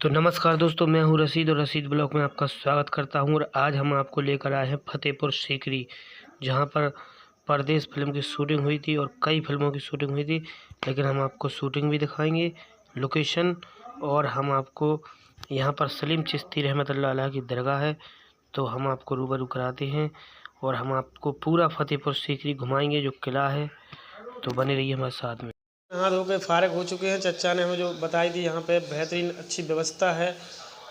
तो नमस्कार दोस्तों, मैं हूं रशीद और रशीद ब्लॉग में आपका स्वागत करता हूं। और आज हम आपको लेकर आए हैं फतेहपुर सीकरी, जहां पर परदेश फिल्म की शूटिंग हुई थी और कई फिल्मों की शूटिंग हुई थी। लेकिन हम आपको शूटिंग भी दिखाएंगे, लोकेशन, और हम आपको यहां पर सलीम चिश्ती रहमतुल्लाह अलैह की दरगाह है, तो हम आपको रूबरू कराते हैं और हम आपको पूरा फतेहपुर सीकरी घुमाएंगे, जो किला है। तो बने रहिए हमारे साथ में। नहा धो के फारग हो चुके हैं। चचा ने हमें जो बताई थी यहाँ पे बेहतरीन अच्छी व्यवस्था है,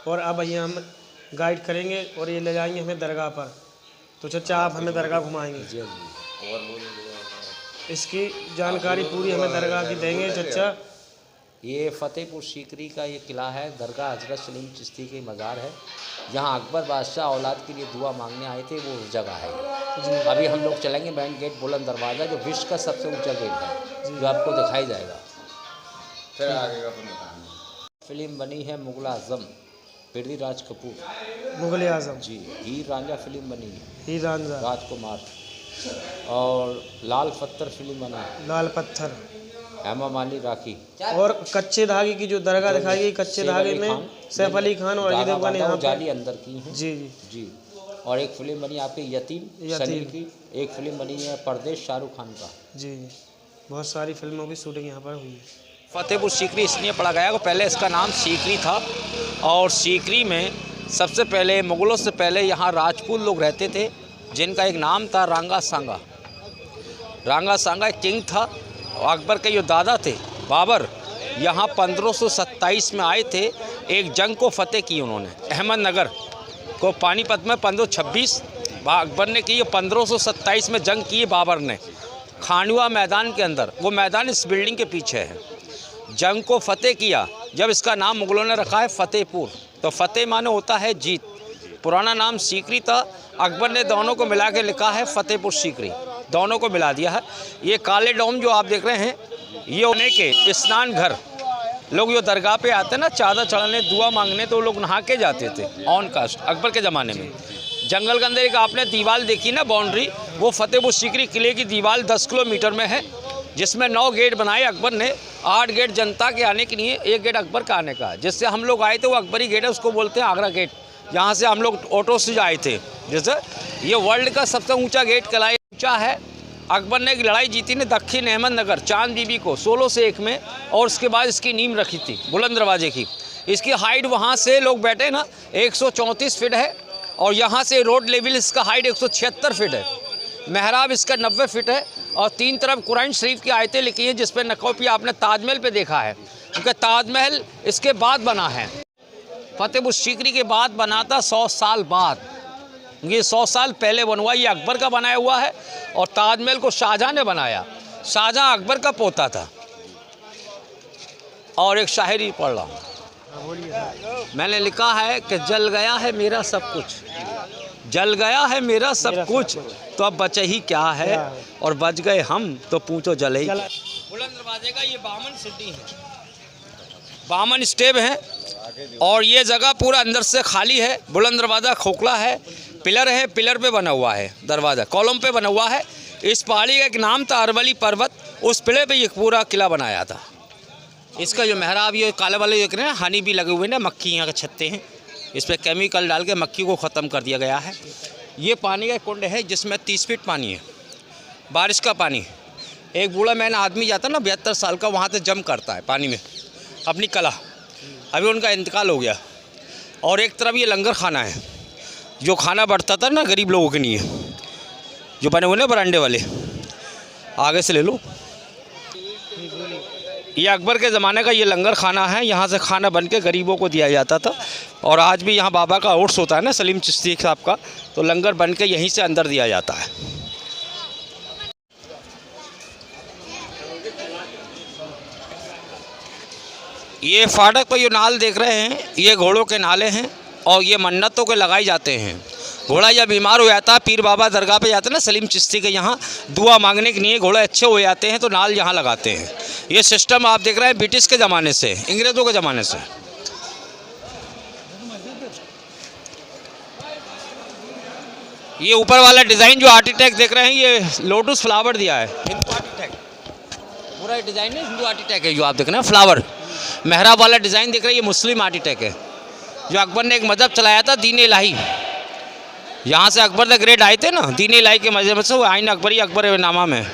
और अब भैया हम गाइड करेंगे और ये ले जाएंगे हमें दरगाह पर। तो चचा आप हमें दरगाह घुमाएंगे, इसकी जानकारी पूरी हमें दरगाह की देंगे चचा। ये फतेहपुर सीकरी का ये किला है, दरगाह हजरत सलीम चिश्ती की मज़ार है। जहाँ अकबर बादशाह औलाद के लिए दुआ मांगने आए थे, वो उस जगह है। अभी हम लोग चलेंगे मेन गेट बुलंद दरवाज़ा, जो विश्व का सबसे ऊंचा गेट है, जो आपको दिखाई जाएगा। फिर आगे का फिल्म बनी है मुगल आजम पृथ्वीराज कपूर, मुगल आजम जी। हीर रांझा फिल्म बनी है, हीर रांझा राजकुमार। और लाल पत्थर फिल्म बना, लाल पत्थर हेमा मालिनी राखी। और कच्चे धागे की जो दरगाह दिखाई गई, कच्चे धागे में सैफ अली खान और अजय देवगन यहाँ जाली अंदर की है, जी जी जी। और एक फिल्म बनी आपके यतीम सनी की, एक फिल्म बनी है परदेश शाहरुख खान का, जी। बहुत सारी फिल्मों की शूटिंग यहाँ पर हुई है। फतेहपुर सीकरी इसलिए पड़ा गया कि पहले इसका नाम सीकरी था, और सीकरी में सबसे पहले मुग़लों से पहले यहाँ राजपूत लोग रहते थे, जिनका एक नाम था रांगा सांगा। रांगा सांगा एक किंग था, और अकबर के जो दादा थे बाबर, यहाँ 1527 में आए थे। एक जंग को फतेह की उन्होंने, अहमदनगर को पानीपत में 1526 अकबर ने की। 1527 में जंग की बाबर ने खानवा मैदान के अंदर, वो मैदान इस बिल्डिंग के पीछे है। जंग को फतेह किया, जब इसका नाम मुग़लों ने रखा है फतेहपुर। तो फतेह माने होता है जीत, पुराना नाम सीकरी था। अकबर ने दोनों को मिला के लिखा है फतेहपुर सीकरी, दोनों को मिला दिया है। ये काले डोम जो आप देख रहे हैं, ये होने के स्नान घर, लोग जो दरगाह पे आते हैं ना चादर चढ़ाने, दुआ मांगने, तो लोग नहा के जाते थे ऑन कास्ट अकबर के ज़माने में। जंगल के अंदर एक आपने दीवार देखी ना, बाउंड्री, वो फतेहपुर सीकरी किले की दीवार 10 किलोमीटर में है, जिसमें 9 गेट बनाए अकबर ने। 8 गेट जनता के आने के लिए, 1 गेट अकबर का आने का। जिससे हम लोग आए थे वो अकबरी गेट है, उसको बोलते हैं आगरा गेट। यहाँ से हम लोग ऑटो से आए थे। जैसे ये वर्ल्ड का सबसे ऊंचा गेट कहलाए, ऊंचा है। अकबर ने एक लड़ाई जीती ने दक्षिण अहमदनगर चांद बीबी को 1601 में, और उसके बाद इसकी नींव रखी थी बुलंद दरवाजे की। इसकी हाइट वहाँ से लोग बैठे ना 134 फीट है, और यहाँ से रोड लेवल इसका हाइट 176 फीट है। महराब इसका 90 फीट है, और 3 तरफ कुरान शरीफ की आयतें लिखी हैं, जिसपे नकौपी आपने ताजमहल पे देखा है, क्योंकि ताजमहल इसके बाद बना है। फतेहपुर सीकरी के बाद बना था 100 साल बाद। ये 100 साल पहले बनवा, ये अकबर का बनाया हुआ है। और ताजमहल को शाहजहाँ ने बनाया, शाहजहाँ अकबर का पोता था। और एक शायरी पढ़ रहा हूँ, मैंने लिखा है कि जल गया है मेरा सब कुछ, जल गया है मेरा सब कुछ, तो अब बचे ही क्या है, और बच गए हम तो पूछो जले ही। बुलंद दरवाजे का ये 52 सीढ़ी है, 52 स्टेप हैं, और ये जगह पूरा अंदर से खाली है। बुलंद दरवाज़ा खोखला है, पिलर है, पिलर पे बना हुआ है दरवाज़ा, कॉलम पे बना हुआ है। इस पहाड़ी का एक नाम था अरवली पर्वत, उस पिलर पे ये पूरा किला बनाया था। इसका जो महराब, ये काले वाले देख रहे हैं, हनी भी लगे हुए ना, मक्खी यहाँ के छत्ते हैं, इस पर केमिकल डाल के मक्खी को ख़त्म कर दिया गया है। ये पानी का कुंड है, जिसमें 30 फीट पानी है, बारिश का पानी। एक बूढ़ा मैन आदमी जाता ना 72 साल का, वहाँ से जम करता है पानी में अपनी कला। अभी उनका इंतकाल हो गया। और एक तरफ ये लंगर खाना है, जो खाना बढ़ता था ना गरीब लोगों के लिए, जो बने हुए ना बरांडे वाले, आगे से ले लो। ये अकबर के ज़माने का ये लंगर खाना है, यहाँ से खाना बन के गरीबों को दिया जाता था। और आज भी यहाँ बाबा का उर्स होता है ना, सलीम चिश्ती साहब का, तो लंगर बन के यहीं से अंदर दिया जाता है। ये फाटक पर जो नाल देख रहे हैं, ये घोड़ों के नाले हैं, और ये मन्नतों के लगाए जाते हैं। घोड़ा जब बीमार हो जाता है, पीर बाबा दरगाह पे जाते हैं ना सलीम चिश्ती के यहाँ, दुआ मांगने के लिए घोड़े अच्छे हो जाते हैं, तो नाल यहाँ लगाते हैं। ये सिस्टम आप देख रहे हैं ब्रिटिश के ज़माने से, अंग्रेज़ों के ज़माने से। ये ऊपर वाला डिज़ाइन जो आर्किटेक्ट देख रहे हैं, ये लोटस फ्लावर दिया है, हिंदू आर्किटेक्ट, पूरा डिज़ाइन है हिंदू आर्किटेक्ट है, जो आप देख रहे हैं फ्लावर। मेहराब वाला डिज़ाइन देख रहे हैं, ये मुस्लिम आर्किटेक्ट है जो अकबर ने एक मजहब चलाया था, दीन इलाही। यहाँ से अकबर द ग्रेट आए थे ना, दीन इलाही के मजहब से, वो आइन अकबरी अकबर नामा में।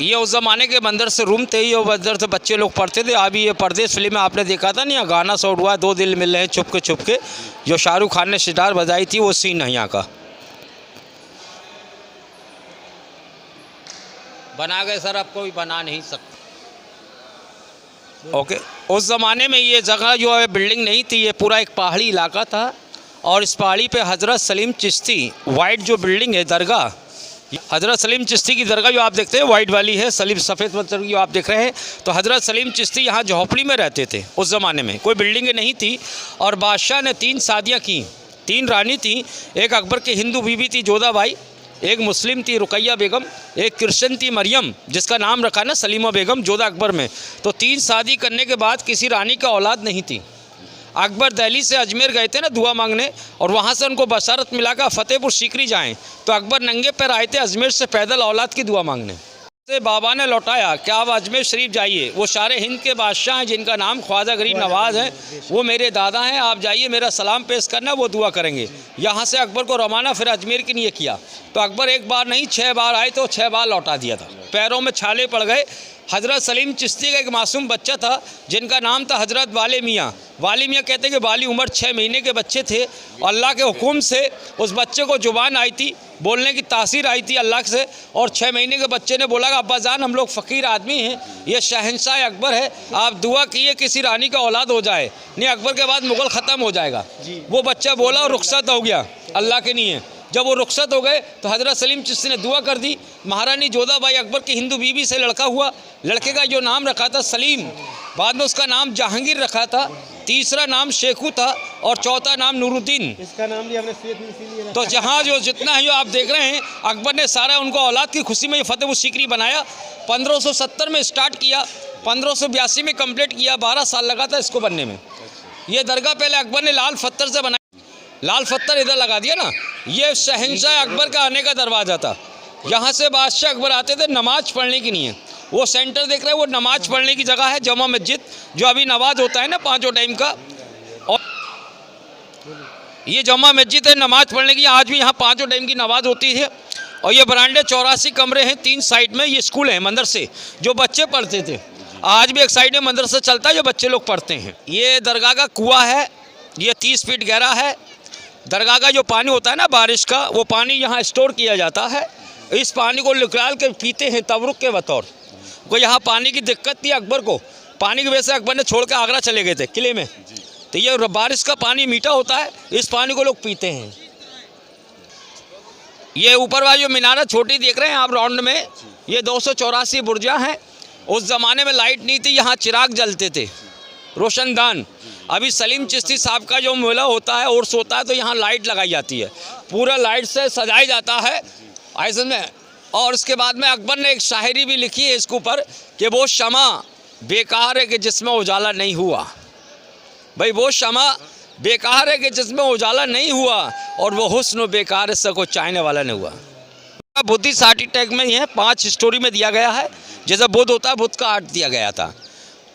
ये उस ज़माने के बंदर से रूम थे, ये बंदर से बच्चे लोग पढ़ते थे। अभी ये परदेश फिल्म में आपने देखा था नहीं, गाना शॉट हुआ, दो दिल मिल रहे हैं छुप के, जो शाहरुख खान ने सितार बजाई थी, वो सीन है यहाँ का। बना गए सर, अब कोई बना नहीं सकता। ओके, उस ज़माने में ये जगह जो है बिल्डिंग नहीं थी, ये पूरा एक पहाड़ी इलाका था, और इस पहाड़ी पे हज़रत सलीम चिश्ती, वाइट जो बिल्डिंग है दरगाह, हज़रत सलीम चिश्ती की दरगाह जो आप देखते हैं वाइट वाली है, सलीम सफ़ेद पत्थर की जो आप देख रहे हैं, तो हज़रत सलीम चिश्ती यहाँ झोपड़ी में रहते थे। उस ज़माने में कोई बिल्डिंगें नहीं थी, और बादशाह ने 3 शादियाँ की, 3 रानी थी। एक अकबर की हिंदू बीवी थी जोधाबाई, एक मुस्लिम थी रुकैया बेगम, एक क्रिश्चियन थी मरियम, जिसका नाम रखा ना सलीमा बेगम जोधा अकबर में। तो 3 शादी करने के बाद किसी रानी का औलाद नहीं थी। अकबर दिल्ली से अजमेर गए थे ना दुआ मांगने, और वहाँ से उनको बशारत मिला कि फतेहपुर सीकरी जाएं, तो अकबर नंगे पैर आए थे अजमेर से पैदल औलाद की दुआ मांगने। से बाबा ने लौटाया कि आप अजमेर शरीफ जाइए, वो सारे हिंद के बादशाह हैं जिनका नाम ख्वाजा गरीब नवाज़ है, वो मेरे दादा हैं, आप जाइए मेरा सलाम पेश करना, वो दुआ करेंगे। यहाँ से अकबर को रवाना फिर अजमेर के लिए किया। तो अकबर एक बार नहीं 6 बार आए, तो 6 बार लौटा दिया था। पैरों में छाले पड़ गए। हज़रत सलीम चिश्ती का एक मासूम बच्चा था जिनका नाम था हज़रत वाले मियाँ। वाली मियाँ कहते हैं कि वाली उम्र 6 महीने के बच्चे थे, और अल्लाह के हुक्म से उस बच्चे को ज़ुबान आई थी, बोलने की तासीर आई थी अल्लाह से, और 6 महीने के बच्चे ने बोला कि अब्बा जान हम लोग फ़कीर आदमी हैं, ये शहंशाह अकबर है, आप दुआ किए किसी रानी का औलाद हो जाए, नहीं अकबर के बाद मुग़ल ख़त्म हो जाएगा। वो बच्चा बोला और रुखसत हो गया अल्लाह के लिए। जब वो रुखसत हो गए तो हज़रत सलीम चिश्ती ने दुआ कर दी। महारानी जोधाबाई अकबर की हिंदू बीवी से लड़का हुआ। लड़के का जो नाम रखा था सलीम, बाद में उसका नाम जहांगीर रखा था, तीसरा नाम शेखू था, और चौथा नाम नूरुद्दीन। इसका नाम भी हमने इसीलिए रखा। तो जहाँ जो जितना है जो आप देख रहे हैं, अकबर ने सारा उनको औलाद की खुशी में ये फतेहपुर सीकरी बनाया। 1570 में स्टार्ट किया, 1582 में कंप्लीट किया, 12 साल लगा था इसको बनने में। ये दरगाह पहले अकबर ने लाल पत्थर से बनाया, लाल पत्थर इधर लगा दिया ना, ये शहंशाह अकबर का आने का दरवाज़ा था। यहाँ से बादशाह अकबर आते थे नमाज पढ़ने की नहीं है। वो सेंटर देख रहे हैं, वो नमाज पढ़ने की जगह है, जमा मस्जिद, जो अभी नमाज होता है ना 5 टाइम का, और ये जमा मस्जिद है नमाज पढ़ने की। आज भी यहाँ 5 टाइम की नमाज होती है। और ये बरांडे 84 कमरे हैं 3 साइड में। ये स्कूल है मदरसे जो बच्चे पढ़ते थे, आज भी एक साइड में मदरसा चलता है जो बच्चे लोग पढ़ते हैं। ये दरगाह का कुआँ है, ये 30 फीट गहरा है। दरगाह का जो पानी होता है ना बारिश का, वो पानी यहाँ स्टोर किया जाता है। इस पानी को निकाल के पीते हैं तबरुक के बतौर। को यहाँ पानी की दिक्कत थी अकबर को, पानी की वजह से अकबर ने छोड़ के आगरा चले गए थे किले में। तो ये बारिश का पानी मीठा होता है, इस पानी को लोग पीते हैं। ये ऊपर वाली जो मीनारा छोटी देख रहे हैं आप राउंड में, ये 284 बुर्जा हैं। उस ज़माने में लाइट नहीं थी, यहाँ चिराग जलते थे रोशनदान। अभी सलीम चिश्ती साहब का जो मेला होता है उर्स होता है, तो यहाँ लाइट लगाई जाती है, पूरा लाइट से सजाया जाता है ऐसे में। और उसके बाद में अकबर ने एक शायरी भी लिखी है इसके ऊपर कि वो शमा बेकार है कि जिसमें उजाला नहीं हुआ। भाई वो शमा बेकार है कि जिसमें उजाला नहीं हुआ, और वो हुस्न बेकार है सको चाहने वाला नहीं हुआ। बुद्धिस्ट आर्किटेक्ट में ये 5 स्टोरी में दिया गया है, जैसा बुद्ध होता है बुद्ध का आर्ट दिया गया था।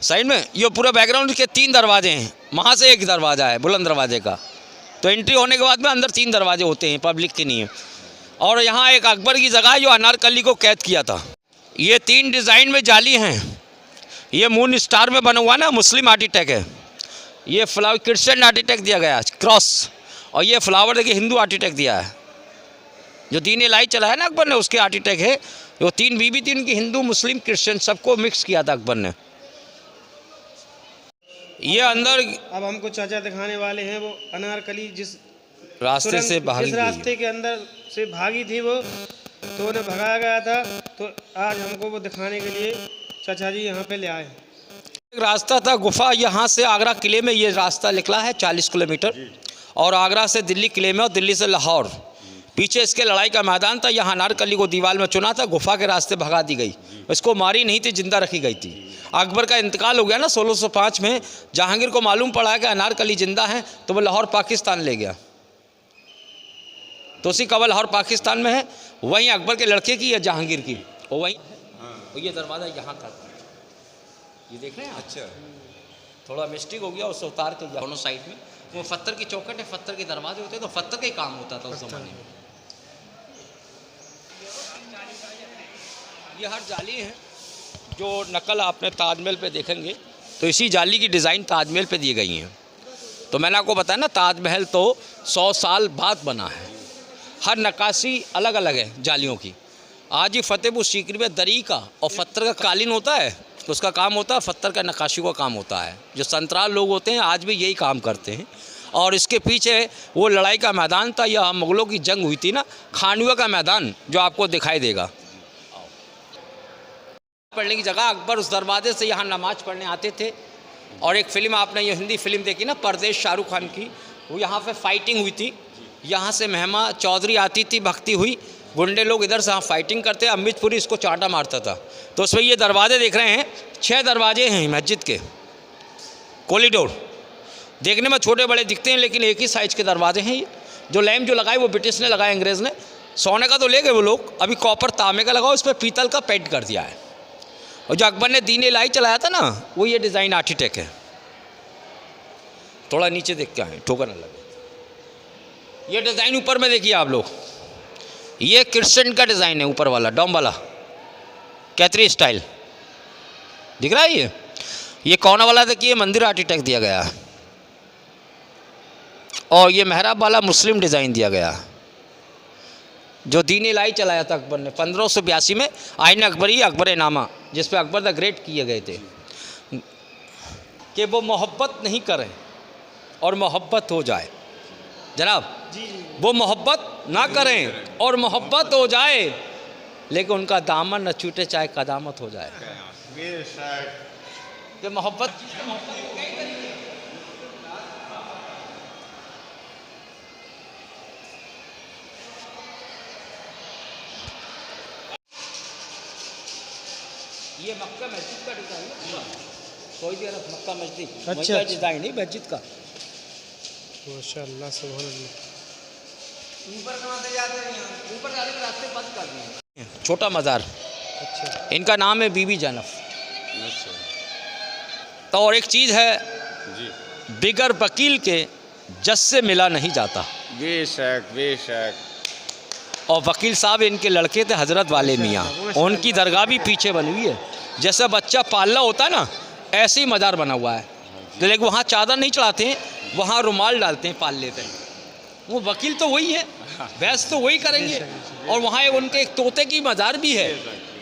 साइड में ये पूरा बैकग्राउंड के 3 दरवाजे हैं, वहाँ से एक दरवाज़ा है बुलंद दरवाजे का। तो एंट्री होने के बाद में अंदर 3 दरवाजे होते हैं, पब्लिक के नहीं है। और यहाँ एक अकबर की जगह है जो अनारकली को कैद किया था। ये 3 डिज़ाइन में जाली हैं। ये मून स्टार में बना हुआ ना, मुस्लिम आर्किटेक्ट है। ये फ्लावर क्रिश्चियन आर्किटेक्ट दिया गया क्रॉस, और ये फ्लावर देखिए हिंदू आर्किटेक्ट दिया है। जो दीन इलाही चला है ना अकबर ने, उसके आर्किटेक्ट है। वो 3 बीवी थी उनकी, हिंदू मुस्लिम क्रिश्चियन सबको मिक्स किया था अकबर ने। ये अंदर अब हमको चाचा दिखाने वाले हैं वो अनारकली जिस रास्ते से भागी, जिस रास्ते के अंदर से भागी थी वो, तो उन्हें भगाया गया था। तो आज हमको वो दिखाने के लिए चाचा जी यहाँ पे ले आए। एक रास्ता था गुफा, यहाँ से आगरा किले में ये रास्ता निकला है 40 किलोमीटर, और आगरा से दिल्ली किले में, और दिल्ली से लाहौर। पीछे इसके लड़ाई का मैदान था, यहाँ अनारकली को दीवार में चुना था, गुफा के रास्ते भगा दी गई। इसको मारी नहीं थी, जिंदा रखी गई थी। अकबर का इंतकाल हो गया ना 1605 में, जहांगीर को मालूम पड़ा कि अनारकली जिंदा है, तो वो लाहौर पाकिस्तान ले गया। तो उसी कबल लाहौर पाकिस्तान में है, वहीं अकबर के लड़के की या जहांगीर की, वो वहीं। ये दरवाज़ा यहाँ का, ये देख रहे हैं। अच्छा, थोड़ा मिस्टेक हो गया, उससे उतार के दोनों साइड में वो पत्थर की चौखट है, पत्थर के दरवाजे होते हैं, तो पत्थर का ही काम होता था उस ज़माने में। ये हर जाली है जो नकल आपने ताजमहल पे देखेंगे तो इसी जाली की डिज़ाइन ताजमहल पे दी गई हैं। तो मैंने आपको बताया ना, ताजमहल तो 100 साल बाद बना है, हर नक्काशी अलग अलग है जालियों की। आज ही फतेहपुर सीकरी में दरी का और पत्थर का कालीन होता है, तो उसका काम होता है, पत्थर का नक्काशी का काम होता है। जो संतराल लोग होते हैं आज भी यही काम करते हैं। और इसके पीछे वो लड़ाई का मैदान था, या मुग़लों की जंग हुई थी ना, खांडुआ का मैदान जो आपको दिखाई देगा। पढ़ने की जगह, अकबर उस दरवाजे से यहाँ नमाज़ पढ़ने आते थे। और एक फ़िल्म आपने ये हिंदी फिल्म देखी ना, परदेश, शाहरुख खान की, वो यहाँ पे फाइटिंग हुई थी। यहाँ से महिमा चौधरी आती थी, भक्ति हुई, गुंडे लोग इधर से यहाँ फाइटिंग करते, अमृतपुरी इसको चाटा मारता था। तो उसमें ये दरवाजे देख रहे हैं, 6 दरवाजे हैं मस्जिद के, कॉरिडोर देखने में छोटे बड़े दिखते हैं, लेकिन एक ही साइज़ के दरवाजे हैं। ये जो लैम्प जो लगाए वो ब्रिटिश ने लगाए, अंग्रेज़ ने। सोने का तो ले गए वो लोग, अभी कॉपर तांबे का लगाओ, इस पर पीतल का पेंट कर दिया है। और जो अकबर ने दीन इलाही चलाया था ना, वो ये डिज़ाइन आर्किटेक्ट है। थोड़ा नीचे देख के आए, ठोकर न लगे। ये डिज़ाइन ऊपर में देखिए आप लोग, ये क्रिश्चियन का डिज़ाइन है, ऊपर वाला डॉम वाला कैथरी स्टाइल दिख रहा है। ये कोना वाला देखिए, मंदिर आर्किटेक्ट दिया गया है। और ये मेहराब वाला मुस्लिम डिज़ाइन दिया गया, जो दीन इलाही चलाया था अकबर ने 1582 में। आईन अकबरी, अकबर नामा, जिस पे अकबर द ग्रेट किए गए थे कि वो मोहब्बत नहीं करें और मोहब्बत हो जाए। जनाब वो मोहब्बत ना करें और मोहब्बत हो जाए, लेकिन उनका दामन न छूटे चाहे कदामत हो जाए। कि मोहब्बत ये मक्का मस्जिद का डिज़ाइन है, सऊदी अरब मक्का मस्जिद, अच्छा, डिज़ाइन नहीं मस्जिद का। माशाअल्लाह, सुभान अल्लाह। ऊपर कहाँ से जाते हैं? यहाँ ऊपर जाने के रास्ते बंद कर दिए। छोटा मज़ार, अच्छा, इनका नाम है बीबी जैनब। तो और एक चीज़ है जी, बिगर वकील के जज से मिला नहीं जाता। बेशक बेशक। और वकील साहब इनके लड़के थे, हज़रत वाले मियाँ, उनकी दरगाह भी पीछे बनी हुई है। जैसे बच्चा पालना होता है ना, ऐसे ही मज़ार बना हुआ है। तो लेकिन वहाँ चादर नहीं चढ़ाते हैं, वहाँ रुमाल डालते हैं, पाल लेते हैं। वो वकील तो वही है, बहस तो वही करेंगे। और वहाँ उनके एक तोते की मज़ार भी है,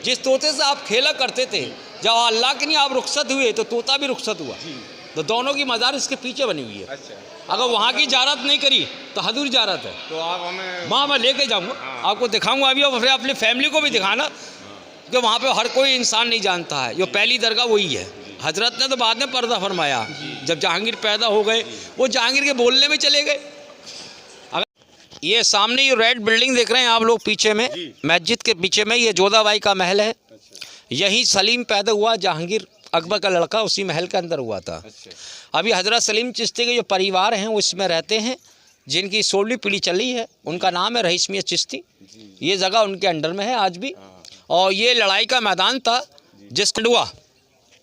जिस तोते से आप खेला करते थे, जब अल्लाह के लिए आप रुखसत हुए तो तोता भी रुखसत हुआ। तो दोनों की मज़ार इसके पीछे बनी हुई है। अच्छा, अगर वहाँ की जारत नहीं करी तो हदूर जारत है। तो आप हमें वहाँ मैं लेके जाऊँगा, आपको दिखाऊंगा अभी, और फिर अपनी फैमिली को भी दिखाना कि वहाँ पे हर कोई इंसान नहीं जानता है। जो पहली दरगाह वही है। हजरत ने तो बाद में पर्दा फरमाया, जब जहांगीर पैदा हो गए, वो जहांगीर के बोलने में चले गए। ये सामने ये रेड बिल्डिंग देख रहे हैं आप लोग पीछे में, मस्जिद के पीछे में, ये जोधाबाई का महल है। यहीं सलीम पैदा हुआ, जहांगीर अकबर का लड़का उसी महल के अंदर हुआ था। अभी हज़रत सलीम चिश्ती के जो परिवार हैं वो इसमें रहते हैं, जिनकी 16वीं पीढ़ी चली है। उनका नाम है रईस मियां चिश्ती। ये जगह उनके अंडर में है आज भी। और ये लड़ाई का मैदान था, जिस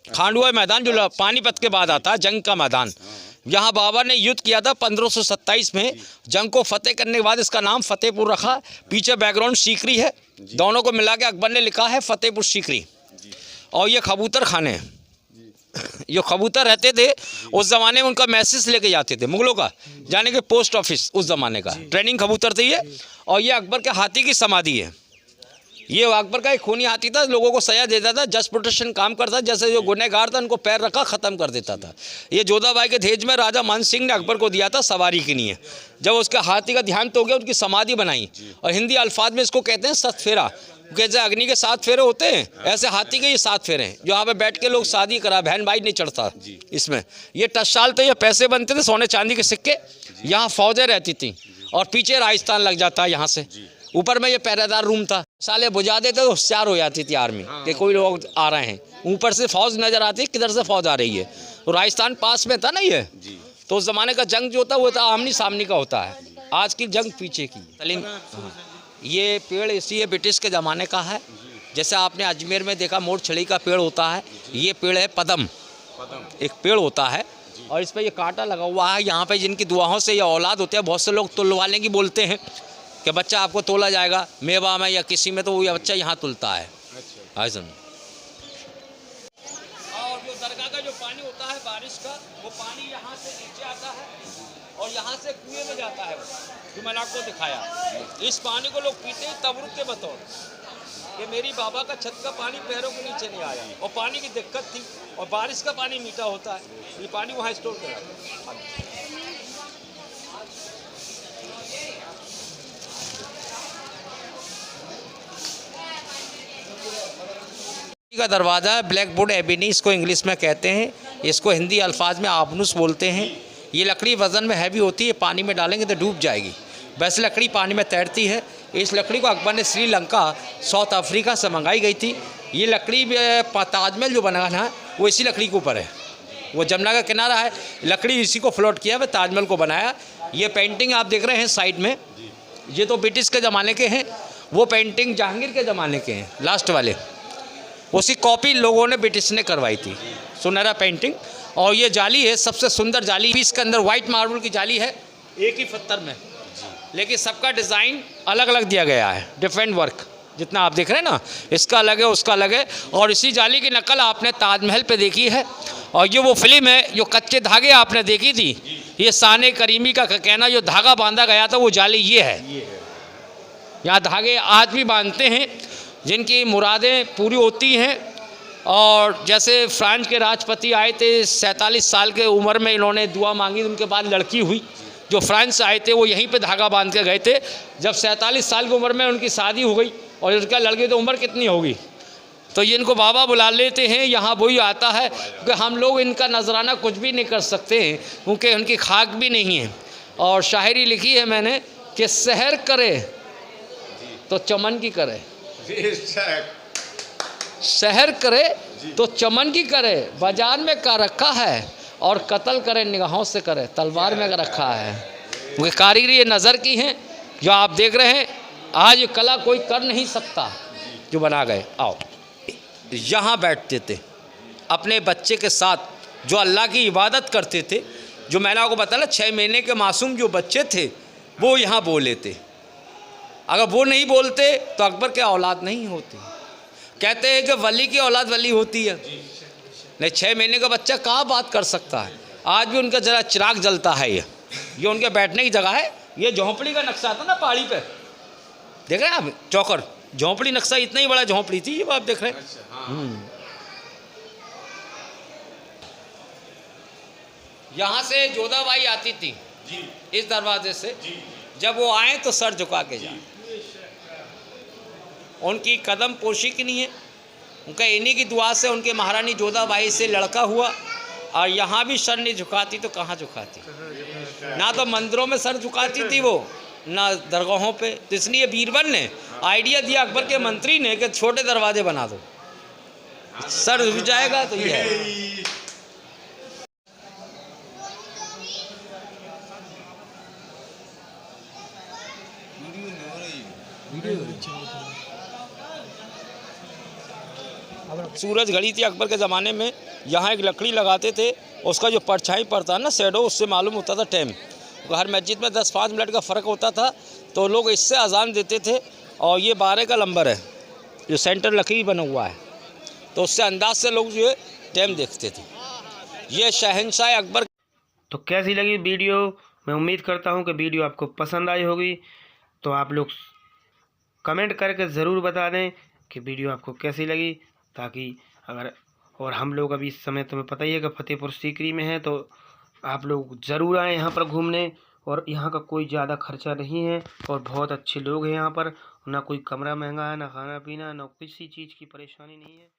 खांडुआ मैदान जो पानीपत के बाद आता है, जंग का मैदान। यहाँ बाबर ने युद्ध किया था 1527 में। जंग को फतेह करने के बाद इसका नाम फतेहपुर रखा। पीछे बैकग्राउंड सीकरी है, दोनों को मिला के अकबर ने लिखा है फतेहपुर सीकरी। और ये कबूतर खाने हैं, जो कबूतर रहते थे उस ज़माने में, उनका मैसेज लेके जाते थे मुग़लों का, जाने के पोस्ट ऑफिस उस ज़माने का ट्रेनिंग कबूतर थे ये। और ये अकबर के हाथी की समाधि है। ये अकबर का एक खूनी हाथी था, लोगों को सजा देता था, जस्ट प्रोटेक्शन काम करता, जैसे जो गुनहगार था उनको पैर रखा ख़त्म कर देता था। ये जोधाबाई के दहेज में राजा मान सिंह ने अकबर को दिया था सवारी के लिए। जब उसके हाथी का ध्यान तो हो गया, उनकी समाधि बनाई। और हिंदी अल्फाज में इसको कहते हैं 7 फेरा। जैसे अग्नि के 7 फेरे होते हैं, ऐसे हाथी के ये 7 फेरे हैं, जो यहाँ पे बैठ के लोग शादी करा, बहन भाई नहीं चढ़ता इसमें। ये टशाल थे, ये पैसे बनते थे, सोने चांदी के सिक्के। यहाँ फौजें रहती थी और पीछे राजस्थान लग जाता है यहाँ से। ऊपर में ये पहरेदार रूम था, साले बुझा देते तो होशियार हो जाती थी आर्मी कि कोई लोग आ रहे हैं। ऊपर से फौज नजर आती है, किधर से फौज आ रही है। तो राजस्थान पास में था ना ये, तो उस जमाने का जंग जो होता वो था आमनी सामनी का होता है। आज की जंग पीछे की। सलीम, ये पेड़ इसी ब्रिटिश के ज़माने का है। जैसे आपने अजमेर में देखा मोर छड़ी का पेड़ होता है, ये पेड़ है पदम। एक पेड़ होता है और इस पर ये कांटा लगा हुआ है। यहाँ पे जिनकी दुआओं से ये औलाद होते हैं, बहुत से लोग तुलवाने की बोलते हैं कि बच्चा आपको तोला जाएगा मेवा में या किसी में, तो वो बच्चा यहाँ तुलता है। अच्छा। और जो दरगाह का जो पानी होता है बारिश का, वो पानी यहाँ से नीचे आता है और यहाँ से कुएं में जाता है, जो मैंने आपको दिखाया। इस पानी को लोग पीते हैं तबरुक के बतौर कि मेरी बाबा का छत का पानी पैरों के नीचे नहीं आया, और पानी की दिक्कत थी, और बारिश का पानी मीठा होता है, ये पानी वहाँ स्टोर करा का दरवाज़ा है। ब्लैक वुड एबिनी इसको इंग्लिश में कहते हैं, इसको हिंदी अल्फाज में आबनुस बोलते हैं। ये लकड़ी वज़न में हैवी होती है, पानी में डालेंगे तो डूब जाएगी। वैसे लकड़ी पानी में तैरती है। इस लकड़ी को अकबर ने श्रीलंका साउथ अफ्रीका से मंगाई गई थी। ये लकड़ी ताजमहल जो बना है वो इसी लकड़ी के ऊपर है, वो जमुना का किनारा है, लकड़ी इसी को फ्लोट किया, वह ताजमहल को बनाया। ये पेंटिंग आप देख रहे हैं साइड में, ये तो ब्रिटिश के ज़माने के हैं, वो पेंटिंग जहांगीर के ज़माने के हैं लास्ट वाले। उसी कॉपी लोगों ने ब्रिटिश ने करवाई थी, सुनहरा पेंटिंग। और ये जाली है सबसे सुंदर जाली, इसके अंदर वाइट मार्बल की जाली है, एक ही पत्थर में, लेकिन सबका डिज़ाइन अलग अलग दिया गया है, डिफरेंट वर्क। जितना आप देख रहे हैं ना, इसका अलग है, उसका अलग है। और इसी जाली की नकल आपने ताजमहल पे देखी है। और ये वो फिल्म है जो कच्चे धागे आपने देखी थी, ये शान करीमी का कहना, जो धागा बांधा गया था वो जाली ये है। यहाँ धागे आज भी बांधते हैं जिनकी मुरादें पूरी होती हैं। और जैसे फ्रांस के राष्ट्रपति आए थे 47 साल के उम्र में, इन्होंने दुआ मांगी, उनके बाद लड़की हुई। जो फ्रांस से आए थे वो यहीं पे धागा बांध के गए थे। जब 47 साल की उम्र में उनकी शादी हो गई और उनका लड़के तो उम्र कितनी होगी, तो ये इनको बाबा बुला लेते हैं। यहाँ वही आता है कि हम लोग इनका नजराना कुछ भी नहीं कर सकते हैं, क्योंकि उनकी खाक भी नहीं है। और शायरी लिखी है मैंने कि सहर करे तो चमन की करे, शहर करे तो चमन की करे, बाजार में का रखा है, और कत्ल करे निगाहों से करे, तलवार में रखा है। क्योंकि कारीगरी ये नज़र की हैं जो आप देख रहे हैं। आज ये कला कोई कर नहीं सकता जो बना गए। आओ, यहाँ बैठते थे अपने बच्चे के साथ, जो अल्लाह की इबादत करते थे। जो मैंने आपको बताया 6 महीने के मासूम जो बच्चे थे वो यहाँ बोले थे। अगर वो नहीं बोलते तो अकबर के औलाद नहीं होती। कहते हैं कि वली की औलाद वली होती है, नहीं 6 महीने का बच्चा कहाँ बात कर सकता है। आज भी उनका जरा चिराग जलता है। ये उनके बैठने की जगह है। ये झोंपड़ी का नक्शा था ना पहाड़ी पे, देख रहे हैं आप, चौकर झोंपड़ी नक्शा, इतना ही बड़ा झोंपड़ी थी, ये आप देख रहे हैं। यहाँ से जोधाबाई आती थी इस दरवाजे से, जब वो आए तो सर झुका के जाए। उनकी कदम पोशी की नहीं है, उनका इन्हीं की दुआ से उनके महारानी जोधाबाई से लड़का हुआ। और यहाँ भी सर नहीं झुकाती तो कहाँ झुकाती, ना तो मंदिरों में सर झुकाती थी वो, ना दरगाहों पे। तो इसलिए बीरबल ने आइडिया दिया अकबर के मंत्री ने कि छोटे दरवाजे बना दो, सर झुक जाएगा। तो ये है। सूरज घड़ी थी अकबर के ज़माने में, यहाँ एक लकड़ी लगाते थे, उसका जो परछाई पड़ता है ना, शैडो, उससे मालूम होता था टाइम। हर मस्जिद में 10-5 मिनट का फ़र्क होता था, तो लोग इससे अजान देते थे। और ये 12 का नंबर है, जो सेंटर लकड़ी बना हुआ है, तो उससे अंदाज से लोग जो है टाइम देखते थे। ये शहंशाह अकबर। तो कैसी लगी वीडियो? मैं उम्मीद करता हूँ कि वीडियो आपको पसंद आई होगी। तो आप लोग कमेंट करके ज़रूर बता दें कि वीडियो आपको कैसी लगी, ताकि अगर, और हम लोग अभी इस समय तुम्हें पता ही है कि फतेहपुर सीकरी में है, तो आप लोग ज़रूर आएँ यहाँ पर घूमने। और यहाँ का कोई ज़्यादा खर्चा नहीं है और बहुत अच्छे लोग हैं यहाँ पर, ना कोई कमरा महंगा है, ना खाना पीना, ना किसी चीज़ की परेशानी नहीं है।